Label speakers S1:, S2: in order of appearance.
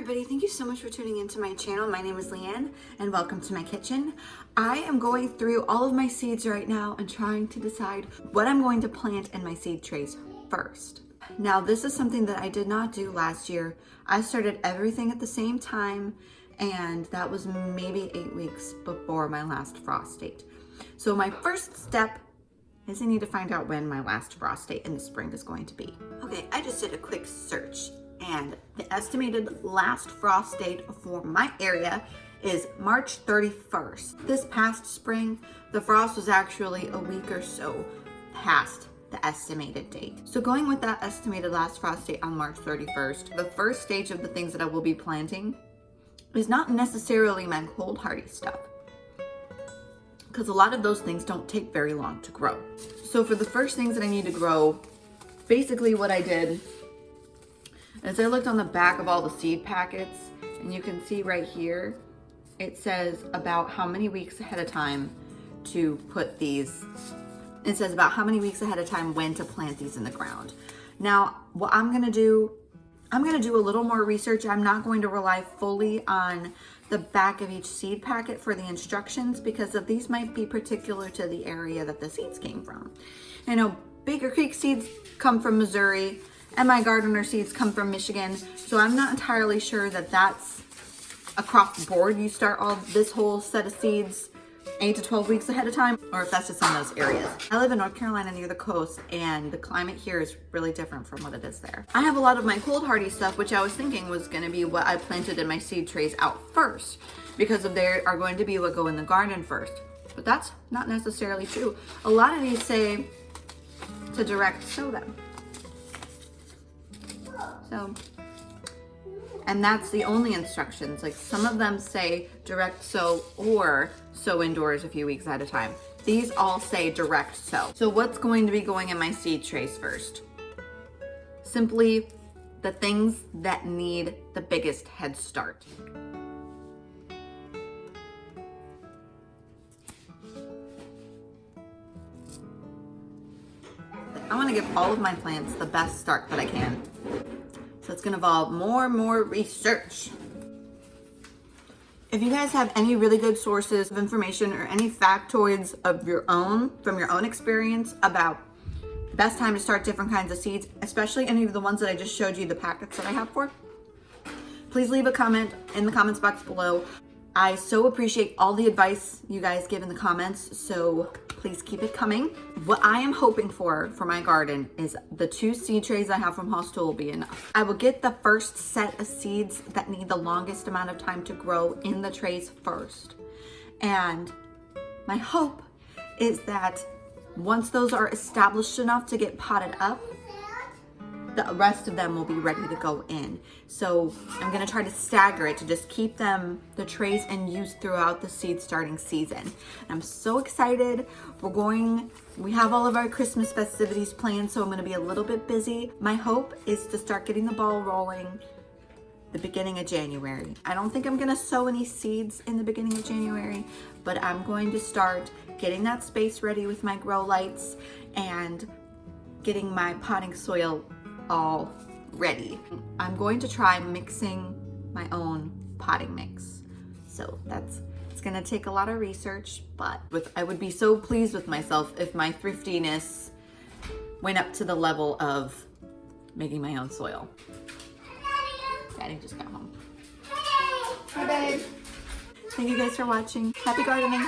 S1: everybody, thank you so much for tuning into my channel. My name is Leanne and welcome to my kitchen. I am going through all of my seeds right now and trying to decide what I'm going to plant in my seed trays first. Now this is something that I did not do last year. I started everything at the same time and that was maybe 8 weeks before my last frost date. So my first step is I need to find out when my last frost date in the spring is going to be. Okay, I just did a quick search and the estimated last frost date for my area is March 31st. This past spring, the frost was actually a week or so past the estimated date. So going with that estimated last frost date on March 31st, the first stage of the things that I will be planting is not necessarily my cold hardy stuff, because a lot of those things don't take very long to grow. So for the first things that I need to grow, basically what I did is I looked on the back of all the seed packets, and you can see right here, it says about how many weeks ahead of time to put these. It says about how many weeks ahead of time when to plant these in the ground. Now, what I'm gonna do a little more research. I'm not going to rely fully on the back of each seed packet for the instructions because of these might be particular to the area that the seeds came from. I know Baker Creek seeds come from Missouri and my gardener seeds come from Michigan. So I'm not entirely sure that that's across the board. You start all this whole set of seeds 8 to 12 weeks ahead of time, or if that's just in those areas. I live in North Carolina near the coast and the climate here is really different from what it is there. I have a lot of my cold hardy stuff, which I was thinking was gonna be what I planted in my seed trays out first, because of they are going to be what go in the garden first. But that's not necessarily true. A lot of these say to direct sow them. So, and that's the only instructions. Like some of them say direct sow or sow indoors a few weeks at a time. These all say direct sow. So what's going to be going in my seed trays first? Simply the things that need the biggest head start. I want to give all of my plants the best start that I can. So it's gonna involve more and more research. If you guys have any really good sources of information or any factoids of your own, from your own experience about the best time to start different kinds of seeds, especially any of the ones that I just showed you the packets that I have for, please leave a comment in the comments box below. I so appreciate all the advice you guys give in the comments, so please keep it coming. What I am hoping for my garden is the 2 seed trays I have from Hostel will be enough. I will get the first set of seeds that need the longest amount of time to grow in the trays first. And my hope is that once those are established enough to get potted up, the rest of them will be ready to go in. So I'm gonna try to stagger it to just keep them, the trays in use throughout the seed starting season. And I'm so excited. We have all of our Christmas festivities planned, so I'm gonna be a little bit busy. My hope is to start getting the ball rolling the beginning of January. I don't think I'm gonna sow any seeds in the beginning of January, but I'm going to start getting that space ready with my grow lights and getting my potting soil all ready. I'm going to try mixing my own potting mix. So it's gonna take a lot of research, but I would be so pleased with myself if my thriftiness went up to the level of making my own soil. Daddy just got home. Hi, babe. Thank you guys for watching. Happy gardening.